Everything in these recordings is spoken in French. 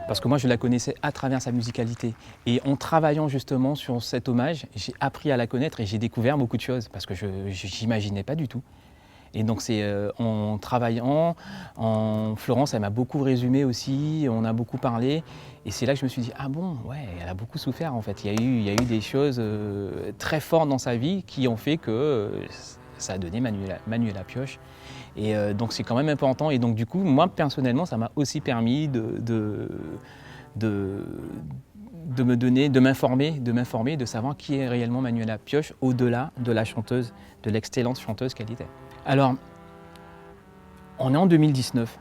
parce que moi je la connaissais à travers sa musicalité. Et en travaillant justement sur cet hommage, j'ai appris à la connaître et j'ai découvert beaucoup de choses, parce que je n'imaginais pas du tout. Et donc c'est en travaillant, Florence, elle m'a beaucoup résumé aussi, on a beaucoup parlé. Et c'est là que je me suis dit, ah bon, ouais, elle a beaucoup souffert en fait. Il y a eu des choses très fortes dans sa vie qui ont fait que ça a donné Manuela Pioche. Et donc c'est quand même important. Et donc du coup, moi personnellement, ça m'a aussi permis de me donner, de m'informer, de savoir qui est réellement Manuela Pioche, au-delà de la chanteuse, de l'excellente chanteuse qu'elle était. Alors, on est en 2019,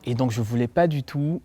et donc je ne voulais pas du tout,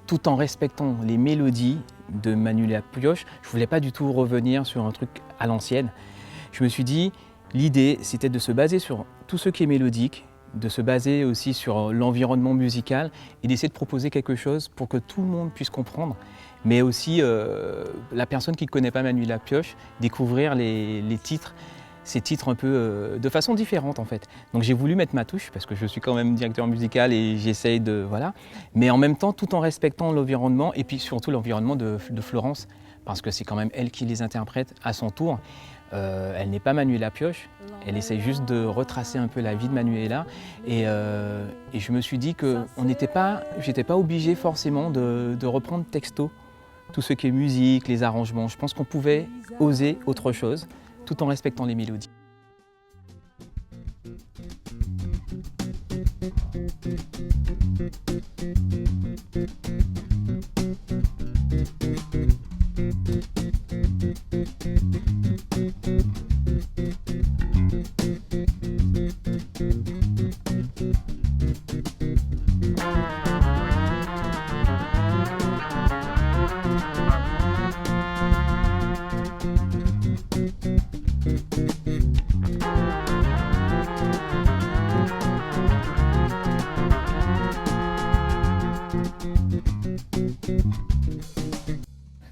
tout en respectant les mélodies de Manuela Pioche, je ne voulais pas du tout revenir sur un truc à l'ancienne. Je me suis dit, l'idée, c'était de se baser sur tout ce qui est mélodique, de se baser aussi sur l'environnement musical et d'essayer de proposer quelque chose pour que tout le monde puisse comprendre, mais aussi la personne qui ne connaît pas Manuela Pioche, découvrir les titres, ces titres un peu de façon différente en fait. Donc j'ai voulu mettre ma touche parce que je suis quand même directeur musical et j'essaye de... voilà. Mais en même temps, tout en respectant l'environnement et puis surtout l'environnement de Florence, parce que c'est quand même elle qui les interprète à son tour. Elle n'est pas Manuela Pioche, elle essaie juste de retracer un peu la vie de Manuela. Et je me suis dit que j'étais pas obligé forcément de reprendre texto tout ce qui est musique, les arrangements. Je pense qu'on pouvait oser autre chose, tout en respectant les mélodies.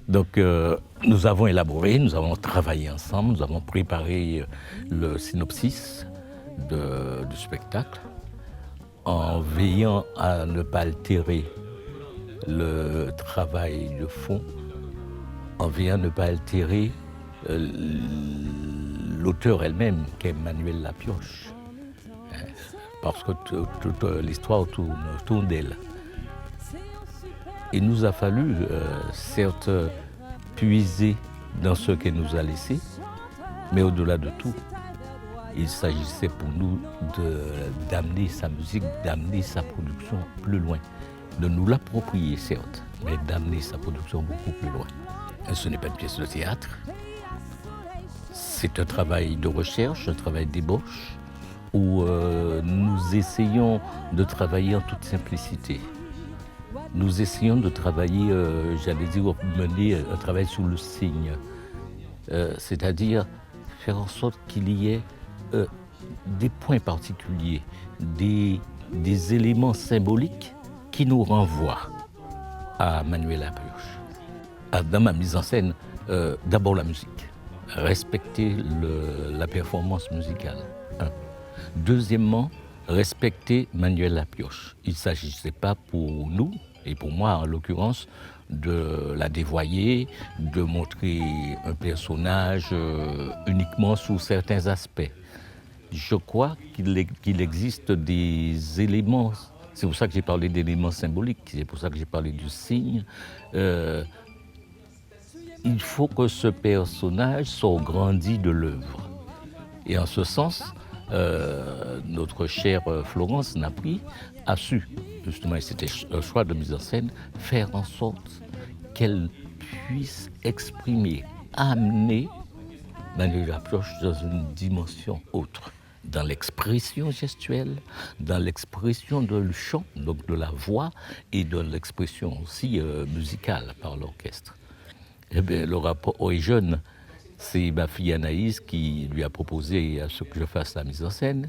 Donc nous avons élaboré, nous avons travaillé ensemble, nous avons préparé le synopsis du spectacle en veillant à ne pas altérer le travail de fond, en veillant à ne pas altérer l'auteur elle-même, qui est Manuela Pioche, parce que toute l'histoire tourne d'elle. Il nous a fallu, certes, puiser dans ce qu'elle nous a laissé, mais au-delà de tout, il s'agissait pour nous d'amener sa musique, d'amener sa production plus loin, de nous l'approprier, certes, mais d'amener sa production beaucoup plus loin. Et ce n'est pas une pièce de théâtre, c'est un travail de recherche, un travail d'ébauche, où nous essayons de travailler en toute simplicité. Nous essayons de travailler, j'allais dire, mener un travail sur le signe, c'est-à-dire faire en sorte qu'il y ait des points particuliers, des éléments symboliques qui nous renvoient à Manuela Pioche. Dans ma mise en scène, d'abord la musique, respecter la performance musicale. Deuxièmement, respecter Manuela Pioche. Il ne s'agissait pas pour nous, et pour moi en l'occurrence, de la dévoyer, de montrer un personnage uniquement sous certains aspects. Je crois qu'il existe des éléments, c'est pour ça que j'ai parlé d'éléments symboliques, c'est pour ça que j'ai parlé du signe. Il faut que ce personnage soit grandi de l'œuvre. Et en ce sens, notre chère Florence Napri a su, justement, et c'était un choix de mise en scène, faire en sorte qu'elle puisse exprimer, amener Manuela Pioche dans une dimension autre, dans l'expression gestuelle, dans l'expression du chant, donc de la voix, et de l'expression aussi musicale par l'orchestre. Eh bien, le rapport est jeune. C'est ma fille Anaïs qui lui a proposé à ce que je fasse la mise en scène.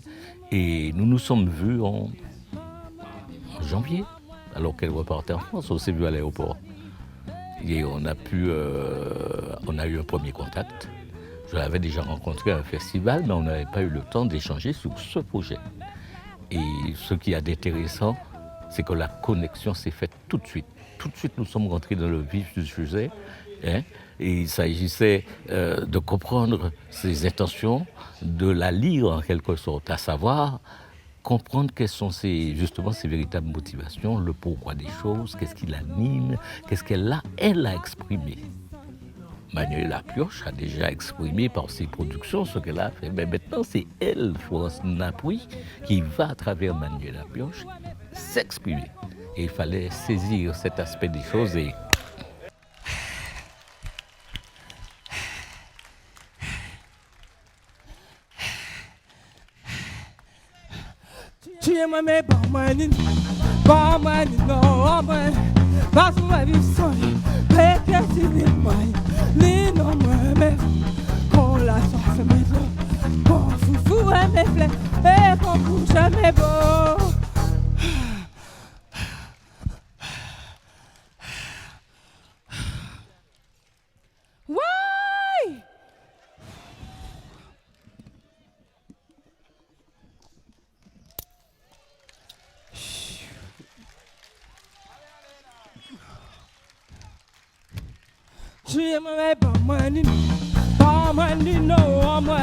Et nous nous sommes vus en janvier, alors qu'elle repartait en France. On s'est vus à l'aéroport. Et on a eu un premier contact. Je l'avais déjà rencontré à un festival, mais on n'avait pas eu le temps d'échanger sur ce projet. Et ce qu'il y a d'intéressant, c'est que la connexion s'est faite tout de suite. Tout de suite, nous sommes rentrés dans le vif du sujet. Hein, et il s'agissait de comprendre ses intentions, de la lire en quelque sorte, à savoir comprendre quelles sont justement ses véritables motivations, le pourquoi des choses, qu'est-ce qui l'anime, qu'est-ce qu'elle a exprimé. Manuela Pioche a déjà exprimé par ses productions ce qu'elle a fait, mais maintenant c'est elle, Florence Napouy, qui va à travers Manuela Pioche s'exprimer. Et il fallait saisir cet aspect des choses et Tu es moi mais pas moi ni non moi pas moi vivre sans lui mais que tu es moi ni non moi mais qu'on la chasse mais qu'on foufou mes fleurs et qu'on couche mes beaux. Tu es mais pas moi ni non moi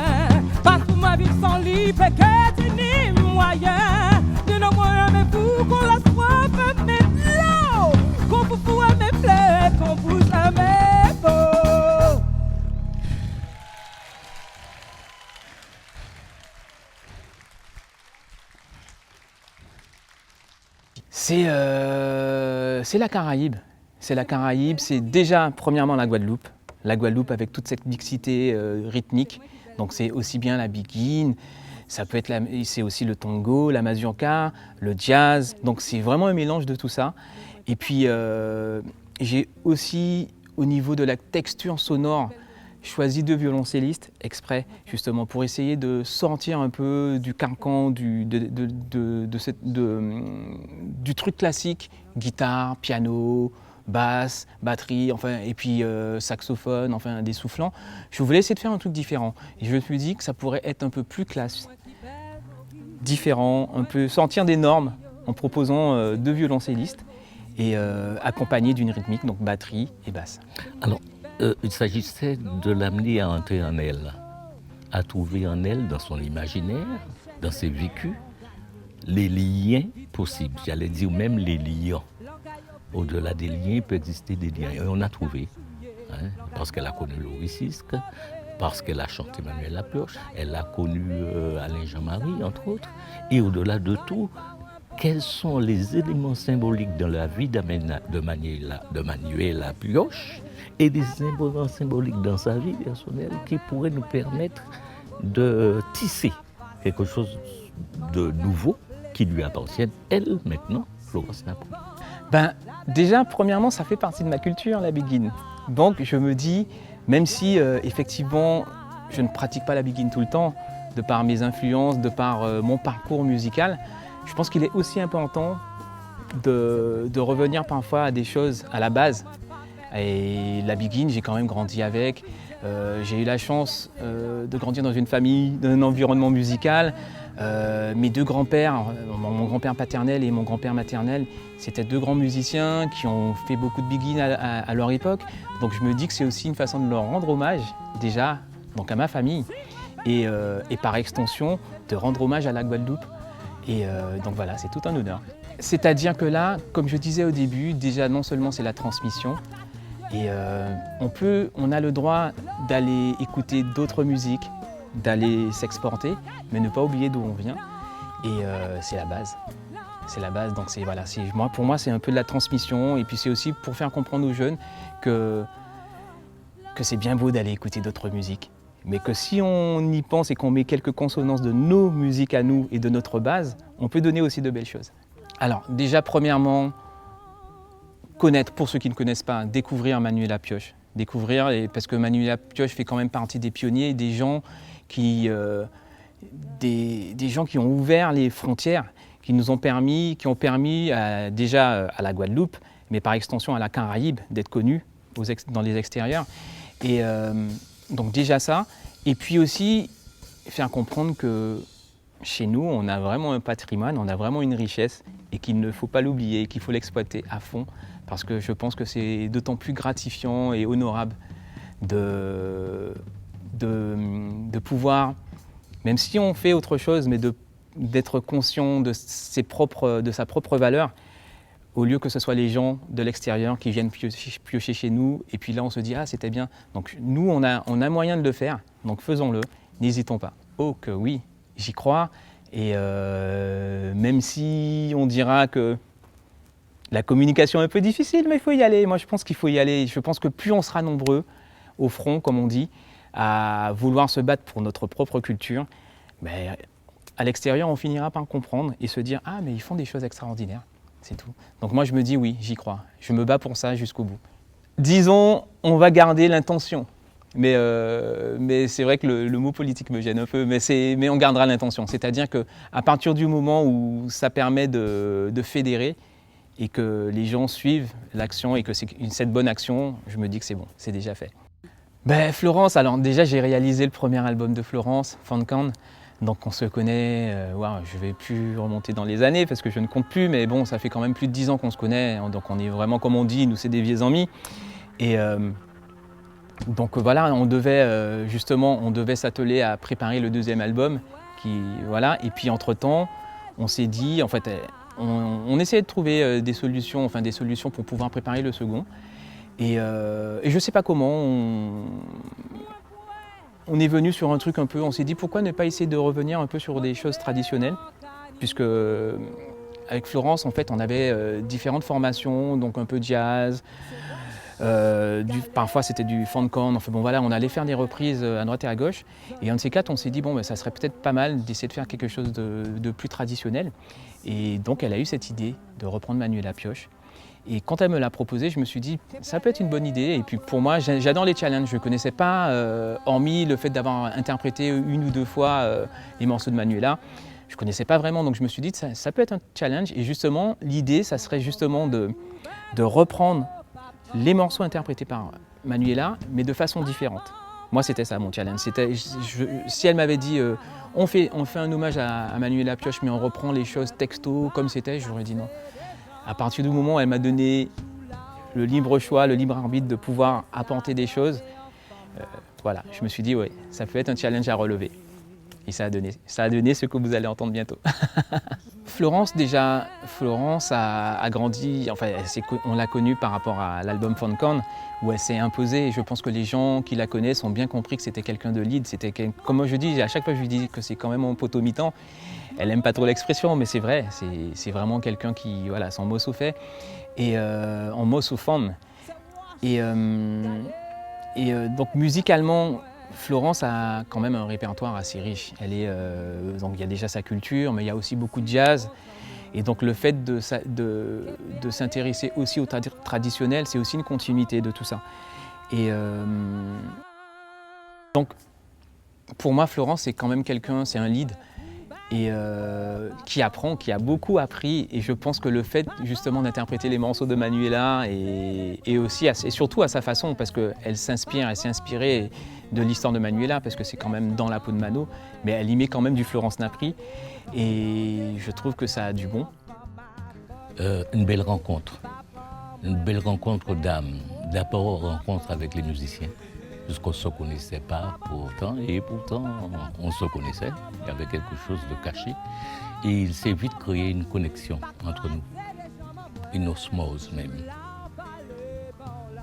parce que ma vie sans lui fait que tu n'es moyen ni non moi mais pour qu'on la soif mes flots qu'on foufou mes fleurs qu'on pousse à mes beaux. C'est la Caraïbe. C'est la Caraïbe, c'est déjà premièrement la Guadeloupe. La Guadeloupe avec toute cette mixité rythmique. Donc c'est aussi bien la biguine, c'est aussi le tango, la mazurka, le jazz. Donc c'est vraiment un mélange de tout ça. Et puis j'ai aussi au niveau de la texture sonore choisi 2 violoncellistes exprès justement pour essayer de sortir un peu du carcan du truc classique, guitare, piano, basse, batterie, enfin, et puis saxophone, enfin des soufflants. Je voulais essayer de faire un truc différent. Et je me suis dit que ça pourrait être un peu plus classe, différent, un peu sortir des normes en proposant 2 violoncellistes et accompagné d'une rythmique, donc batterie et basse. alors, il s'agissait de l'amener à entrer en elle, à trouver en elle, dans son imaginaire, dans ses vécus, les liens possibles. J'allais dire même les liens. Au-delà des liens, il peut exister des liens. Et on a trouvé, hein, parce qu'elle a connu Laurie Sisk, parce qu'elle a chanté Manuela Pioche, elle a connu Alain Jean-Marie, entre autres. Et au-delà de tout, quels sont les éléments symboliques dans la vie de Manuela Pioche et des éléments symboliques dans sa vie personnelle qui pourraient nous permettre de tisser quelque chose de nouveau qui lui appartienne, elle, maintenant, Florence Napouy. Ben, déjà, premièrement, ça fait partie de ma culture, la biguine. Donc, je me dis, même si, effectivement, je ne pratique pas la biguine tout le temps, de par mes influences, de par mon parcours musical, je pense qu'il est aussi important de revenir parfois à des choses à la base. Et la biguine, j'ai quand même grandi avec. J'ai eu la chance de grandir dans une famille, dans un environnement musical. Mes 2 grands-pères, mon grand-père paternel et mon grand-père maternel, c'était 2 grands musiciens qui ont fait beaucoup de biguine à leur époque. Donc je me dis que c'est aussi une façon de leur rendre hommage, déjà, donc à ma famille, et par extension, de rendre hommage à la Guadeloupe. Et donc voilà, c'est tout un honneur. C'est-à-dire que là, comme je disais au début, déjà non seulement c'est la transmission, et on a le droit d'aller écouter d'autres musiques, d'aller s'exporter, mais ne pas oublier d'où on vient. Et c'est la base. C'est la base, donc voilà, pour moi c'est un peu de la transmission, et puis c'est aussi pour faire comprendre aux jeunes que c'est bien beau d'aller écouter d'autres musiques, mais que si on y pense et qu'on met quelques consonances de nos musiques à nous et de notre base, on peut donner aussi de belles choses. Alors déjà premièrement, connaître, pour ceux qui ne connaissent pas, découvrir Manuela Pioche. Découvrir, parce que Manuela Pioche fait quand même partie des pionniers, des gens qui ont ouvert les frontières, qui ont permis déjà à la Guadeloupe, mais par extension à la Caraïbe, d'être connus dans les extérieurs. Et donc déjà ça, et puis aussi faire comprendre que chez nous, on a vraiment un patrimoine, on a vraiment une richesse et qu'il ne faut pas l'oublier, qu'il faut l'exploiter à fond, parce que je pense que c'est d'autant plus gratifiant et honorable de pouvoir, même si on fait autre chose, mais d'être conscient de sa propre valeur, au lieu que ce soit les gens de l'extérieur qui viennent piocher chez nous, et puis là on se dit « Ah, c'était bien ». Donc nous, on a moyen de le faire, donc faisons-le, n'hésitons pas. Oh que oui, j'y crois, et même si on dira que la communication est un peu difficile, mais il faut y aller. Moi je pense qu'il faut y aller. Je pense que plus on sera nombreux au front, comme on dit, à vouloir se battre pour notre propre culture, ben, à l'extérieur on finira par comprendre et se dire « Ah, mais ils font des choses extraordinaires ». C'est tout. Donc moi je me dis oui, j'y crois. Je me bats pour ça jusqu'au bout. Disons, on va garder l'intention. Mais c'est vrai que le mot politique me gêne un peu, mais on gardera l'intention. C'est-à-dire qu'à partir du moment où ça permet de fédérer et que les gens suivent l'action et que c'est cette bonne action, je me dis que c'est bon, c'est déjà fait. Ben, Florence, alors déjà j'ai réalisé le premier album de Florence, Funkan. Donc on se connaît, je ne vais plus remonter dans les années parce que je ne compte plus, mais bon, ça fait quand même plus de 10 ans qu'on se connaît, donc on est vraiment, comme on dit, nous c'est des vieux amis. Et donc voilà, on devait s'atteler à préparer le deuxième album, et puis entre-temps, on s'est dit, en fait, on essayait de trouver des solutions pour pouvoir préparer le second. Et je ne sais pas comment, on est venu sur un truc un peu, on s'est dit pourquoi ne pas essayer de revenir un peu sur des choses traditionnelles, puisque avec Florence en fait on avait différentes formations, donc un peu jazz, parfois c'était du funkan, enfin bon voilà, on allait faire des reprises à droite et à gauche, et un de ces quatre on s'est dit bon ça serait peut-être pas mal d'essayer de faire quelque chose de plus traditionnel, et donc elle a eu cette idée de reprendre Manuela Pioche. Et quand elle me l'a proposé, je me suis dit, ça peut être une bonne idée. Et puis pour moi, j'adore les challenges. Je ne connaissais pas, hormis le fait d'avoir interprété une ou deux fois les morceaux de Manuela, je ne connaissais pas vraiment. Donc je me suis dit, ça peut être un challenge. Et justement, l'idée, ça serait justement de reprendre les morceaux interprétés par Manuela, mais de façon différente. Moi, c'était ça mon challenge. Si elle m'avait dit, on fait un hommage à Manuela Pioche, mais on reprend les choses texto comme c'était, j'aurais dit non. À partir du moment où elle m'a donné le libre choix, le libre arbitre de pouvoir apporter des choses, voilà, je me suis dit, oui, ça peut être un challenge à relever. Et ça a donné ce que vous allez entendre bientôt. Florence a grandi, enfin, on l'a connue par rapport à l'album Funkan, où elle s'est imposée. Et je pense que les gens qui la connaissent ont bien compris que c'était quelqu'un de lead. Comme je dis, à chaque fois je lui dis que c'est quand même mon poteau mi-temps. Elle n'aime pas trop l'expression, mais c'est vrai, c'est vraiment quelqu'un qui, voilà, son mot sous fait, et en mot sous forme. Et donc musicalement, Florence a quand même un répertoire assez riche. Donc il y a déjà sa culture, mais il y a aussi beaucoup de jazz. Et donc le fait de s'intéresser aussi au traditionnel, c'est aussi une continuité de tout ça. Et donc pour moi, Florence, c'est quand même c'est un lead. Et qui a beaucoup appris, et je pense que le fait justement d'interpréter les morceaux de Manuela et aussi et surtout à sa façon, parce qu'elle s'est inspirée de l'histoire de Manuela, parce que c'est quand même dans la peau de Mano, mais elle y met quand même du Florence Napri, et je trouve que ça a du bon. Une belle rencontre d'âme, d'abord rencontre avec les musiciens, puisqu'on ne se connaissait pas pourtant on se connaissait, il y avait quelque chose de caché, et il s'est vite créé une connexion entre nous, une osmose même.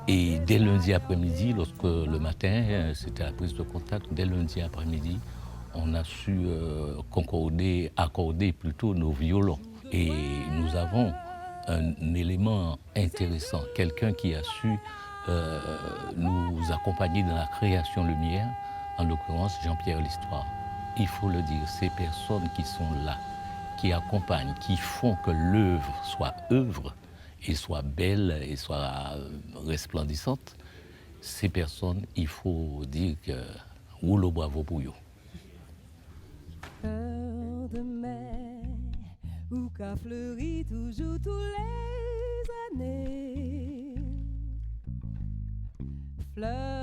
Et dès lundi après-midi, lorsque le matin, c'était la prise de contact, dès lundi après-midi, on a su accorder plutôt nos violons. Et nous avons un élément intéressant, quelqu'un qui a su nous accompagner dans la création lumière, en l'occurrence Jean-Pierre L'Histoire. Il faut le dire, ces personnes qui sont là, qui accompagnent, qui font que l'œuvre soit œuvre et soit belle et soit resplendissante, ces personnes, il faut dire que rouleau bravo pour eux. Fleur de mai, où qu'a fleuri toujours tous les années. Fleur